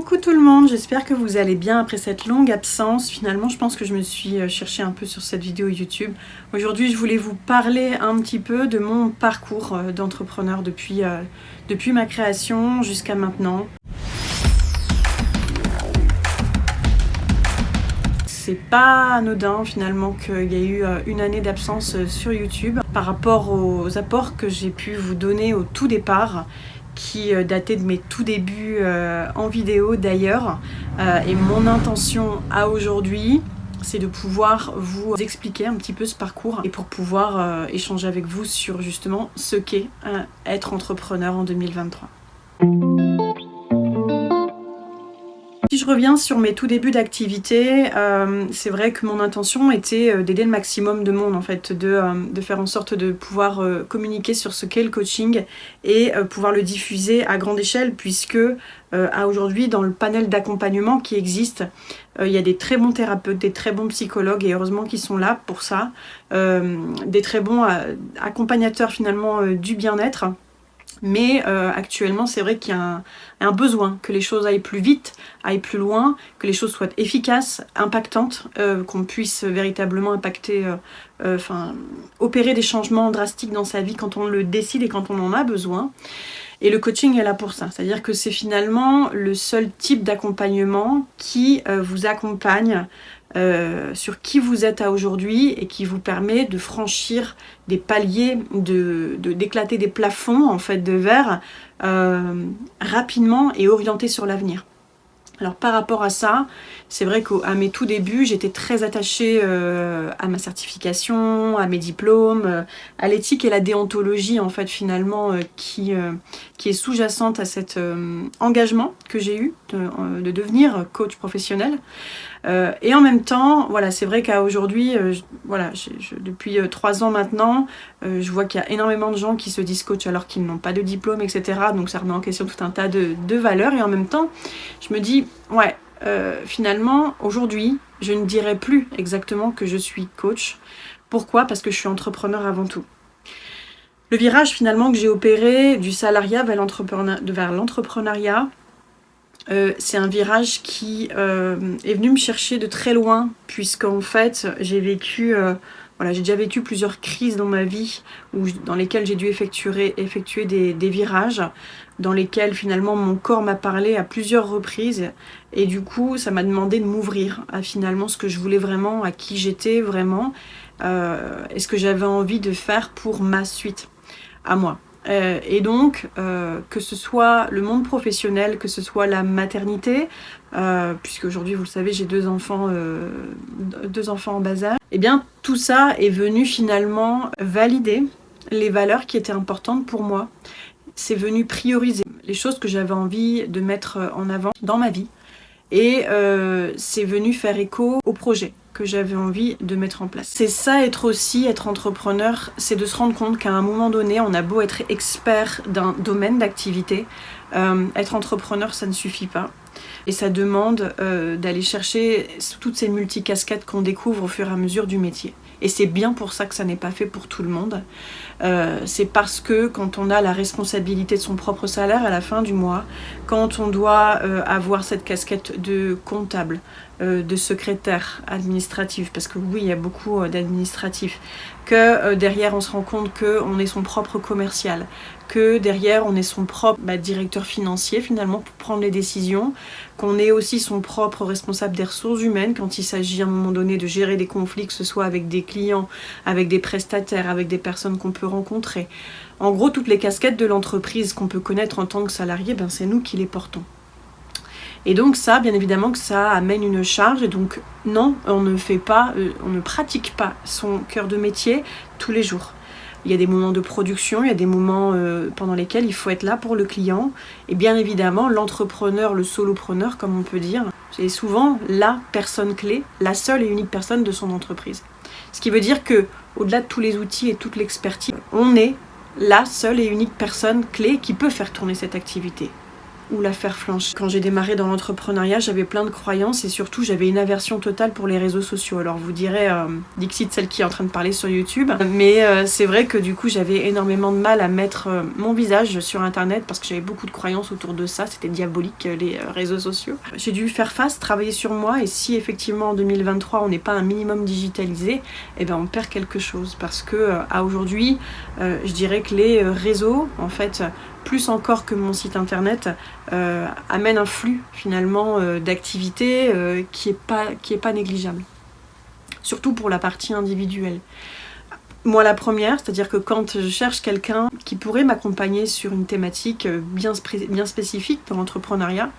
Coucou tout le monde, j'espère que vous allez bien après cette longue absence. Finalement, je pense que je me suis cherchée un peu sur cette vidéo YouTube. Aujourd'hui, je voulais vous parler un petit peu de mon parcours d'entrepreneur depuis ma création jusqu'à maintenant. C'est pas anodin finalement qu'il y ait eu une année d'absence sur YouTube par rapport aux apports que j'ai pu vous donner au tout départ, qui datait de mes tout débuts en vidéo d'ailleurs. Et mon intention à aujourd'hui, c'est de pouvoir vous expliquer un petit peu ce parcours et pour pouvoir échanger avec vous sur justement ce qu'est être entrepreneur en 2023. Si je reviens sur mes tout débuts d'activité, c'est vrai que mon intention était d'aider le maximum de monde en fait, de faire en sorte de pouvoir communiquer sur ce qu'est le coaching et pouvoir le diffuser à grande échelle, puisque à aujourd'hui dans le panel d'accompagnement qui existe, il y a des très bons thérapeutes, des très bons psychologues, et heureusement qu'ils sont là pour ça, des très bons accompagnateurs finalement du bien-être. Mais actuellement, c'est vrai qu'il y a un besoin que les choses aillent plus vite, aillent plus loin, que les choses soient efficaces, impactantes, qu'on puisse véritablement impacter, opérer des changements drastiques dans sa vie quand on le décide et quand on en a besoin. Et le coaching est là pour ça, c'est-à-dire que c'est finalement le seul type d'accompagnement qui vous accompagne sur qui vous êtes à aujourd'hui et qui vous permet de franchir des paliers, d'éclater des plafonds en fait de verre rapidement et orienté sur l'avenir. Alors par rapport à ça, c'est vrai qu'à mes tout débuts, j'étais très attachée à ma certification, à mes diplômes, à l'éthique et la déontologie en fait finalement qui est sous-jacente à cet engagement que j'ai eu de devenir coach professionnel. Et en même temps, voilà, c'est vrai qu'à aujourd'hui, depuis 3 ans maintenant, je vois qu'il y a énormément de gens qui se disent coach alors qu'ils n'ont pas de diplôme, etc. Donc ça remet en question tout un tas de valeurs. Et en même temps, je me dis, finalement, aujourd'hui, je ne dirais plus exactement que je suis coach. Pourquoi ? Parce que je suis entrepreneur avant tout. Le virage finalement que j'ai opéré du salariat vers l'entrepreneuriat, c'est un virage qui est venu me chercher de très loin, puisqu'en fait j'ai déjà vécu plusieurs crises dans ma vie dans lesquelles j'ai dû effectuer des virages, dans lesquels finalement mon corps m'a parlé à plusieurs reprises, et du coup ça m'a demandé de m'ouvrir à finalement ce que je voulais vraiment, à qui j'étais vraiment, et ce que j'avais envie de faire pour ma suite à moi. Et donc, que ce soit le monde professionnel, que ce soit la maternité, puisque aujourd'hui, vous le savez, j'ai 2 enfants en bas âge, et bien tout ça est venu finalement valider les valeurs qui étaient importantes pour moi. C'est venu prioriser les choses que j'avais envie de mettre en avant dans ma vie, et c'est venu faire écho au projet que j'avais envie de mettre en place. C'est ça être entrepreneur, c'est de se rendre compte qu'à un moment donné, on a beau être expert d'un domaine d'activité, être entrepreneur ça ne suffit pas. Et ça demande d'aller chercher toutes ces multicasquettes qu'on découvre au fur et à mesure du métier. Et c'est bien pour ça que ça n'est pas fait pour tout le monde. C'est parce que quand on a la responsabilité de son propre salaire à la fin du mois, quand on doit avoir cette casquette de comptable, de secrétaire administratif, parce que oui, il y a beaucoup d'administratifs, que derrière on se rend compte qu'on est son propre commercial, que derrière on est son propre directeur financier finalement pour prendre les décisions, qu'on est aussi son propre responsable des ressources humaines quand il s'agit à un moment donné de gérer des conflits, que ce soit avec des clients, avec des prestataires, avec des personnes qu'on peut rencontrer. En gros, toutes les casquettes de l'entreprise qu'on peut connaître en tant que salarié, c'est nous qui les portons. Et donc ça, bien évidemment que ça amène une charge, et donc non, on ne pratique pas son cœur de métier tous les jours. Il y a des moments de production, il y a des moments pendant lesquels il faut être là pour le client, et bien évidemment l'entrepreneur, le solopreneur comme on peut dire, c'est souvent la personne clé, la seule et unique personne de son entreprise. Ce qui veut dire que au-delà de tous les outils et toute l'expertise, on est la seule et unique personne clé qui peut faire tourner cette activité. ou la fer flanche. Quand j'ai démarré dans l'entrepreneuriat, j'avais plein de croyances et surtout j'avais une aversion totale pour les réseaux sociaux. Alors vous direz, Dixit, celle qui est en train de parler sur YouTube, mais c'est vrai que du coup j'avais énormément de mal à mettre mon visage sur internet parce que j'avais beaucoup de croyances autour de ça, c'était diabolique les réseaux sociaux. J'ai dû faire face, travailler sur moi et si effectivement en 2023 on n'est pas un minimum digitalisé, eh ben on perd quelque chose parce que à aujourd'hui, je dirais que les réseaux, en fait, plus encore que mon site internet, amènent un flux finalement d'activités qui est pas négligeable. Surtout pour la partie individuelle. Moi la première, c'est-à-dire que quand je cherche quelqu'un qui pourrait m'accompagner sur une thématique bien spécifique dans l'entrepreneuriat,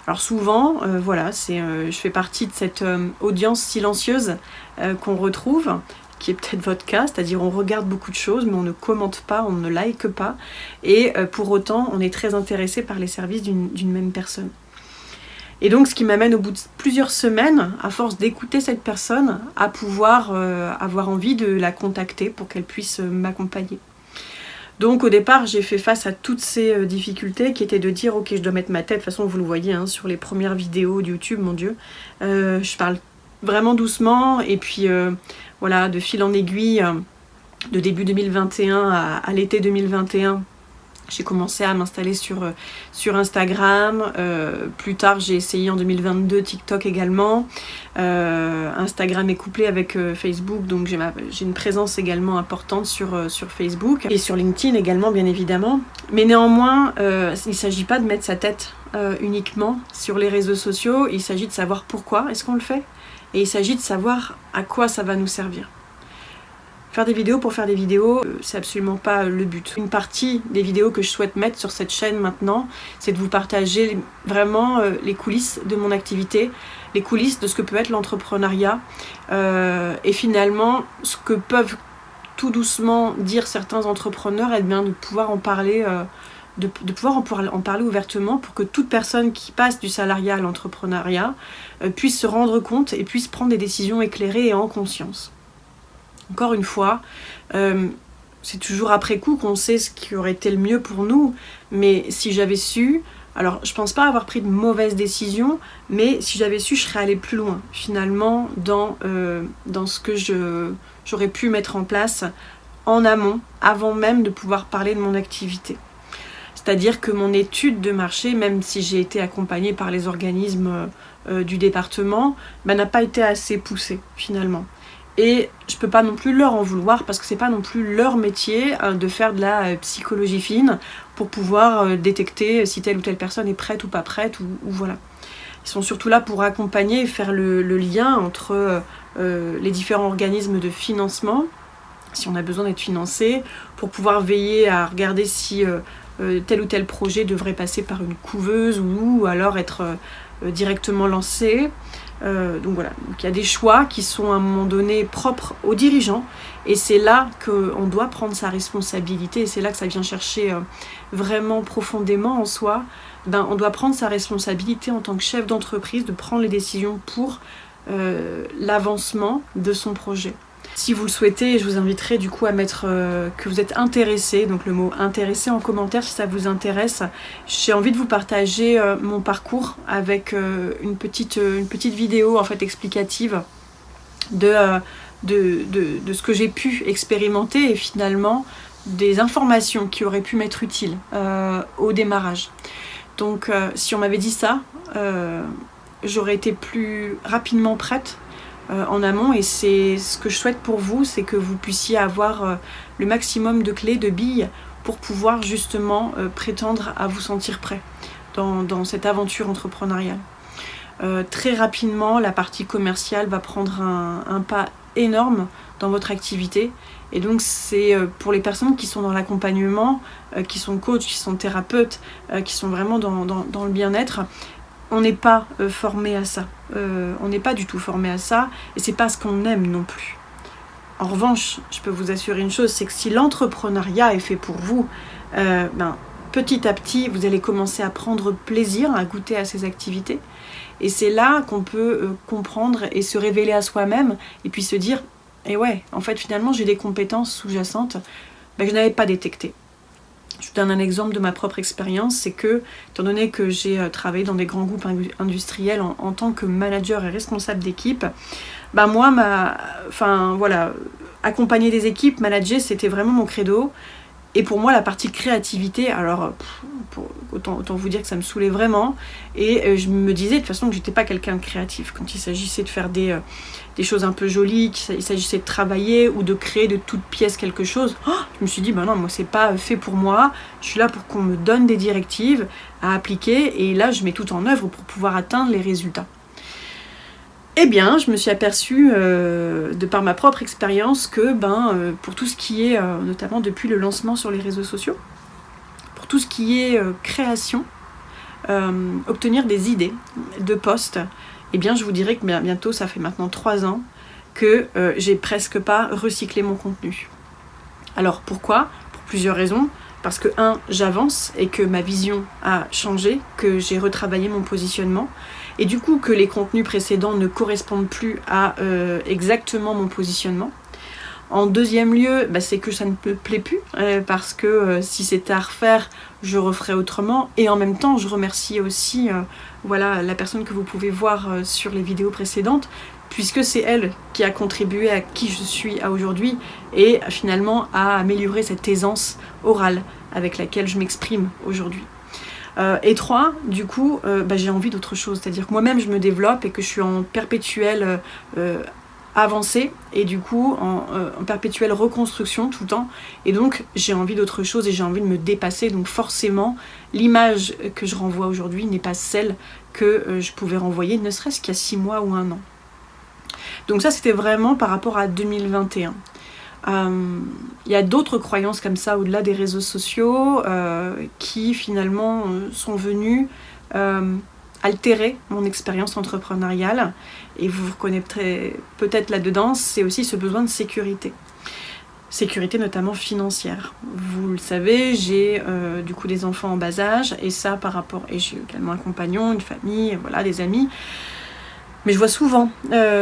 alors souvent, voilà, je fais partie de cette audience silencieuse qu'on retrouve, qui est peut-être votre cas, c'est-à-dire on regarde beaucoup de choses, mais on ne commente pas, on ne like pas, et pour autant, on est très intéressé par les services d'une même personne. Et donc, ce qui m'amène au bout de plusieurs semaines, à force d'écouter cette personne, à pouvoir avoir envie de la contacter pour qu'elle puisse m'accompagner. Donc au départ, j'ai fait face à toutes ces difficultés qui étaient de dire ok, je dois mettre ma tête, de toute façon vous le voyez hein, sur les premières vidéos de YouTube, mon Dieu, je parle vraiment doucement et puis voilà, de fil en aiguille, de début 2021 à l'été 2021, j'ai commencé à m'installer sur Instagram. Plus tard, j'ai essayé en 2022 TikTok également. Instagram est couplé avec Facebook, donc j'ai une présence également importante sur Facebook et sur LinkedIn également, bien évidemment. Mais néanmoins, il ne s'agit pas de mettre sa tête uniquement sur les réseaux sociaux. Il s'agit de savoir pourquoi est-ce qu'on le fait et il s'agit de savoir à quoi ça va nous servir. Faire des vidéos pour faire des vidéos, c'est absolument pas le but. Une partie des vidéos que je souhaite mettre sur cette chaîne maintenant, c'est de vous partager vraiment les coulisses de mon activité, les coulisses de ce que peut être l'entrepreneuriat et finalement ce que peuvent tout doucement dire certains entrepreneurs, et bien de pouvoir en parler, de pouvoir en parler ouvertement pour que toute personne qui passe du salariat à l'entrepreneuriat puisse se rendre compte et puisse prendre des décisions éclairées et en conscience. Encore une fois, c'est toujours après coup qu'on sait ce qui aurait été le mieux pour nous, mais si j'avais su, alors je pense pas avoir pris de mauvaises décisions, mais si j'avais su, je serais allée plus loin finalement dans ce que j'aurais pu mettre en place en amont, avant même de pouvoir parler de mon activité. C'est-à-dire que mon étude de marché, même si j'ai été accompagnée par les organismes du département, n'a pas été assez poussée finalement. Et je peux pas non plus leur en vouloir parce que c'est pas non plus leur métier de faire de la psychologie fine pour pouvoir détecter si telle ou telle personne est prête ou pas prête ou voilà. Ils sont surtout là pour accompagner et faire le lien entre les différents organismes de financement, si on a besoin d'être financé, pour pouvoir veiller à regarder si tel ou tel projet devrait passer par une couveuse ou alors être directement lancé. Donc voilà, donc il y a des choix qui sont à un moment donné propres aux dirigeants et c'est là qu'on doit prendre sa responsabilité et c'est là que ça vient chercher vraiment profondément en soi. On doit prendre sa responsabilité en tant que chef d'entreprise de prendre les décisions pour l'avancement de son projet. Si vous le souhaitez, je vous inviterai du coup à mettre que vous êtes intéressé, donc le mot intéressé en commentaire si ça vous intéresse. J'ai envie de vous partager mon parcours avec une petite vidéo en fait explicative de ce que j'ai pu expérimenter et finalement des informations qui auraient pu m'être utiles au démarrage. Donc si on m'avait dit ça, j'aurais été plus rapidement prête en amont et c'est ce que je souhaite pour vous, c'est que vous puissiez avoir le maximum de clés, de billes pour pouvoir justement prétendre à vous sentir prêt dans cette aventure entrepreneuriale. Très rapidement, la partie commerciale va prendre un pas énorme dans votre activité et donc c'est pour les personnes qui sont dans l'accompagnement, qui sont coachs, qui sont thérapeutes, qui sont vraiment dans le bien-être. On n'est pas formé à ça, on n'est pas du tout formé à ça et c'est pas ce qu'on aime non plus. En revanche, je peux vous assurer une chose, c'est que si l'entrepreneuriat est fait pour vous, petit à petit vous allez commencer à prendre plaisir à goûter à ces activités et c'est là qu'on peut comprendre et se révéler à soi-même et puis se dire ouais, en fait finalement j'ai des compétences sous-jacentes que je n'avais pas détectées. Je donne un exemple de ma propre expérience, c'est que, étant donné que j'ai travaillé dans des grands groupes industriels en tant que manager et responsable d'équipe, bah moi, accompagner des équipes, manager, c'était vraiment mon credo. Et pour moi, la partie créativité, alors autant vous dire que ça me saoulait vraiment. Et je me disais de toute façon que j'étais pas quelqu'un de créatif. Quand il s'agissait de faire des choses un peu jolies, qu'il s'agissait de travailler ou de créer de toutes pièces quelque chose, je me suis dit, bah non, moi c'est pas fait pour moi. Je suis là pour qu'on me donne des directives à appliquer. Et là, je mets tout en œuvre pour pouvoir atteindre les résultats. Eh bien, je me suis aperçue, de par ma propre expérience, que pour tout ce qui est, notamment depuis le lancement sur les réseaux sociaux, pour tout ce qui est création, obtenir des idées de posts, eh bien, je vous dirais que bientôt, ça fait maintenant 3 ans, que j'ai presque pas recyclé mon contenu. Alors, pourquoi ? Pour plusieurs raisons. Parce que, j'avance et que ma vision a changé, que j'ai retravaillé mon positionnement, et du coup que les contenus précédents ne correspondent plus à exactement mon positionnement. En deuxième lieu, c'est que ça ne me plaît plus, parce que si c'était à refaire, je referais autrement. Et en même temps, je remercie aussi la personne que vous pouvez voir sur les vidéos précédentes, puisque c'est elle qui a contribué à qui je suis à aujourd'hui et finalement à améliorer cette aisance orale avec laquelle je m'exprime aujourd'hui. Et 3, du coup, j'ai envie d'autre chose, c'est-à-dire que moi-même je me développe et que je suis en perpétuelle avancée et du coup en perpétuelle reconstruction tout le temps, et donc j'ai envie d'autre chose et j'ai envie de me dépasser, donc forcément l'image que je renvoie aujourd'hui n'est pas celle que je pouvais renvoyer ne serait-ce qu'il y a 6 mois ou 1 an. Donc ça c'était vraiment par rapport à 2021. Il y a d'autres croyances comme ça au-delà des réseaux sociaux qui finalement sont venues altérer mon expérience entrepreneuriale, et vous reconnaîtrez peut-être là-dedans, c'est aussi ce besoin de sécurité. Sécurité notamment financière. Vous le savez, j'ai du coup des enfants en bas âge, et ça par rapport, et j'ai également un compagnon, une famille, des amis. Mais je vois souvent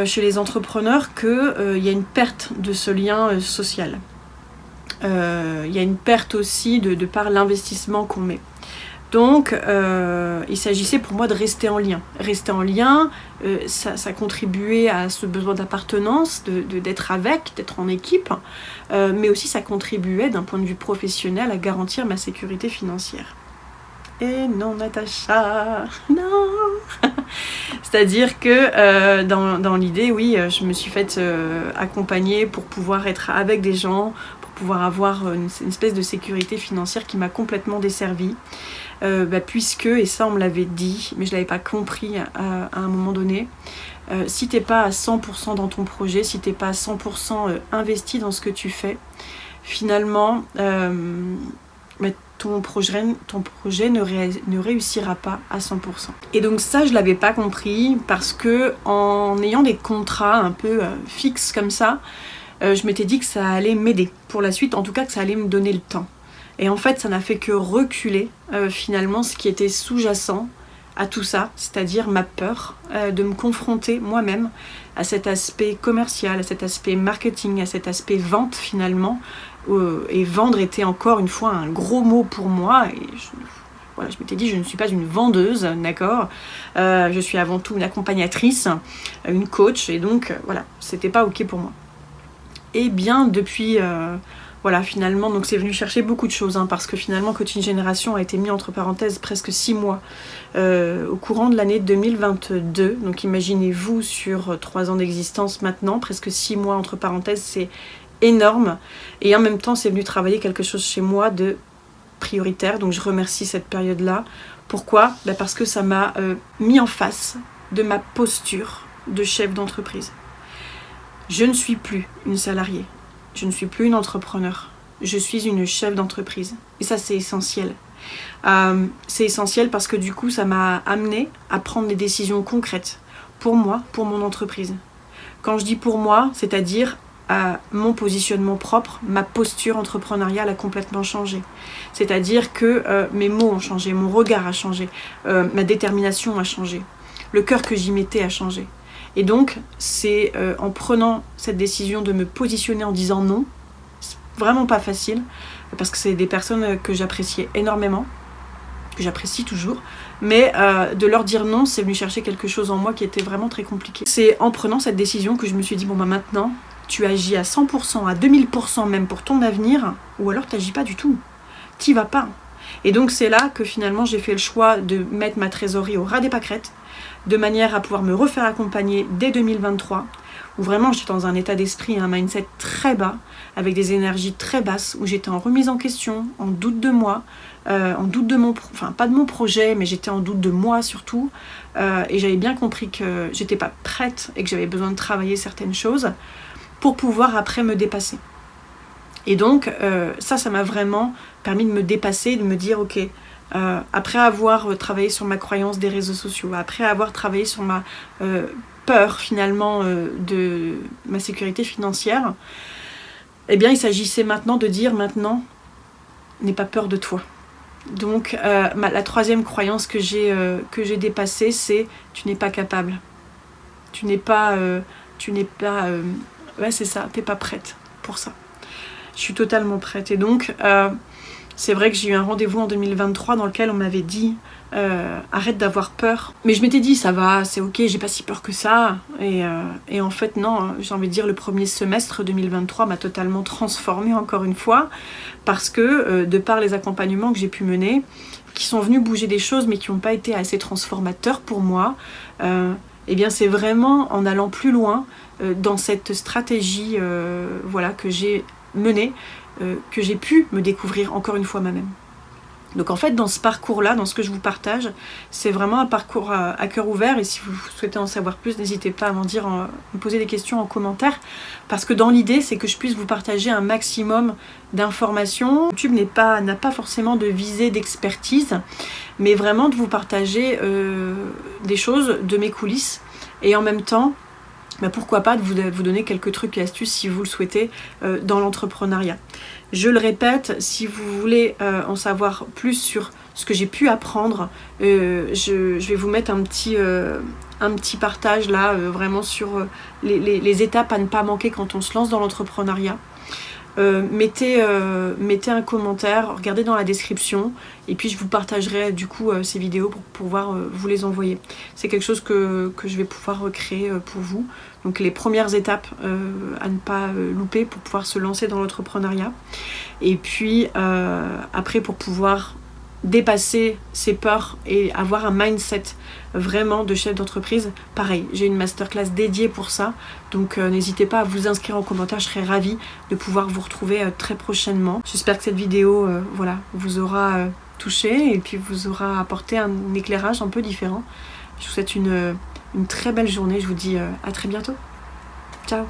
chez les entrepreneurs qu'il y a une perte de ce lien social. Il y a une perte aussi de par l'investissement qu'on met. Donc, il s'agissait pour moi de rester en lien. Rester en lien, ça contribuait à ce besoin d'appartenance, d'être avec, d'être en équipe, mais aussi ça contribuait d'un point de vue professionnel à garantir ma sécurité financière. Et non, Natacha, non. C'est-à-dire que dans l'idée, oui, je me suis faite accompagner pour pouvoir être avec des gens, pour pouvoir avoir une espèce de sécurité financière qui m'a complètement desservie. Puisque, et ça on me l'avait dit, mais je ne l'avais pas compris à un moment donné, si tu n'es pas à 100% dans ton projet, si tu n'es pas à 100% investi dans ce que tu fais, finalement, ton projet ne réussira pas à 100%. Et donc ça, je l'avais pas compris, parce que en ayant des contrats un peu fixes comme ça, je m'étais dit que ça allait m'aider pour la suite, en tout cas que ça allait me donner le temps. Et en fait, ça n'a fait que reculer finalement ce qui était sous-jacent à tout ça, c'est-à-dire ma peur de me confronter moi-même à cet aspect commercial, à cet aspect marketing, à cet aspect vente finalement. Et vendre était encore une fois un gros mot pour moi. Et je m'étais dit, je ne suis pas une vendeuse, d'accord, je suis avant tout une accompagnatrice, une coach, et donc c'était pas ok pour moi. Et bien depuis... finalement, donc c'est venu chercher beaucoup de choses, parce que finalement Coaching Génération a été mis entre parenthèses presque 6 mois au courant de l'année 2022. Donc imaginez-vous sur 3 ans d'existence maintenant, presque 6 mois entre parenthèses, c'est énorme. Et en même temps, c'est venu travailler quelque chose chez moi de prioritaire, donc je remercie cette période-là. Pourquoi ? Parce que ça m'a mis en face de ma posture de chef d'entreprise. Je ne suis plus une salariée. Je ne suis plus une entrepreneur, je suis une chef d'entreprise. Et ça, c'est essentiel. C'est essentiel parce que du coup, ça m'a amené à prendre des décisions concrètes pour moi, pour mon entreprise. Quand je dis pour moi, c'est-à-dire mon positionnement propre, ma posture entrepreneuriale a complètement changé. C'est-à-dire que mes mots ont changé, mon regard a changé, ma détermination a changé, le cœur que j'y mettais a changé. Et donc, c'est en prenant cette décision de me positionner en disant non, vraiment pas facile, parce que c'est des personnes que j'appréciais énormément, que j'apprécie toujours, mais de leur dire non, c'est venu chercher quelque chose en moi qui était vraiment très compliqué. C'est en prenant cette décision que je me suis dit, bon bah maintenant, tu agis à 100%, à 2000% même pour ton avenir, ou alors tu n'agis pas du tout, t'y vas pas. Et donc c'est là que finalement j'ai fait le choix de mettre ma trésorerie au ras des pâquerettes, de manière à pouvoir me refaire accompagner dès 2023, où vraiment j'étais dans un état d'esprit, un mindset très bas, avec des énergies très basses, où j'étais en remise en question, en doute de moi, en doute de mon, enfin pas de mon projet, mais j'étais en doute de moi surtout, et j'avais bien compris que j'étais pas prête et que j'avais besoin de travailler certaines choses pour pouvoir après me dépasser. Et donc ça m'a vraiment permis de me dépasser, de me dire ok, après avoir travaillé sur ma croyance des réseaux sociaux, après avoir travaillé sur ma peur finalement de ma sécurité financière, eh bien il s'agissait maintenant de dire maintenant, n'aie pas peur de toi. Donc la troisième croyance que j'ai dépassée, c'est tu n'es pas capable. Tu n'es pas ouais c'est ça, t'es pas prête pour ça. Je suis totalement prête. Et donc c'est vrai que j'ai eu un rendez-vous en 2023 dans lequel on m'avait dit arrête d'avoir peur. Mais je m'étais dit ça va, c'est ok, j'ai pas si peur que ça. Et en fait non, j'ai envie de dire le premier semestre 2023 m'a totalement transformée encore une fois, parce que de par les accompagnements que j'ai pu mener, qui sont venus bouger des choses mais qui n'ont pas été assez transformateurs pour moi, et bien c'est vraiment en allant plus loin dans cette stratégie voilà, que j'ai menée, que j'ai pu me découvrir encore une fois moi-même. Donc en fait dans ce parcours-là, dans ce que je vous partage, c'est vraiment un parcours à cœur ouvert, et si vous souhaitez en savoir plus, n'hésitez pas à me poser des questions en commentaire, parce que dans l'idée c'est que je puisse vous partager un maximum d'informations. YouTube n'a pas forcément de visée d'expertise, mais vraiment de vous partager des choses de mes coulisses, et en même temps pourquoi pas de vous donner quelques trucs et astuces si vous le souhaitez dans l'entrepreneuriat. Je le répète, si vous voulez en savoir plus sur ce que j'ai pu apprendre, je vais vous mettre un petit partage là, vraiment sur les étapes à ne pas manquer quand on se lance dans l'entrepreneuriat. Mettez un commentaire, regardez dans la description, et puis je vous partagerai du coup ces vidéos pour pouvoir vous les envoyer. C'est quelque chose que je vais pouvoir recréer pour vous. Donc les premières étapes à ne pas louper pour pouvoir se lancer dans l'entrepreneuriat. Et puis après, pour pouvoir dépasser ses peurs et avoir un mindset vraiment de chef d'entreprise, pareil, j'ai une masterclass dédiée pour ça, donc n'hésitez pas à vous inscrire en commentaire, je serai ravie de pouvoir vous retrouver très prochainement. J'espère que cette vidéo voilà, vous aura touché et puis vous aura apporté un éclairage un peu différent. Je vous souhaite une très belle journée, je vous dis à très bientôt. Ciao.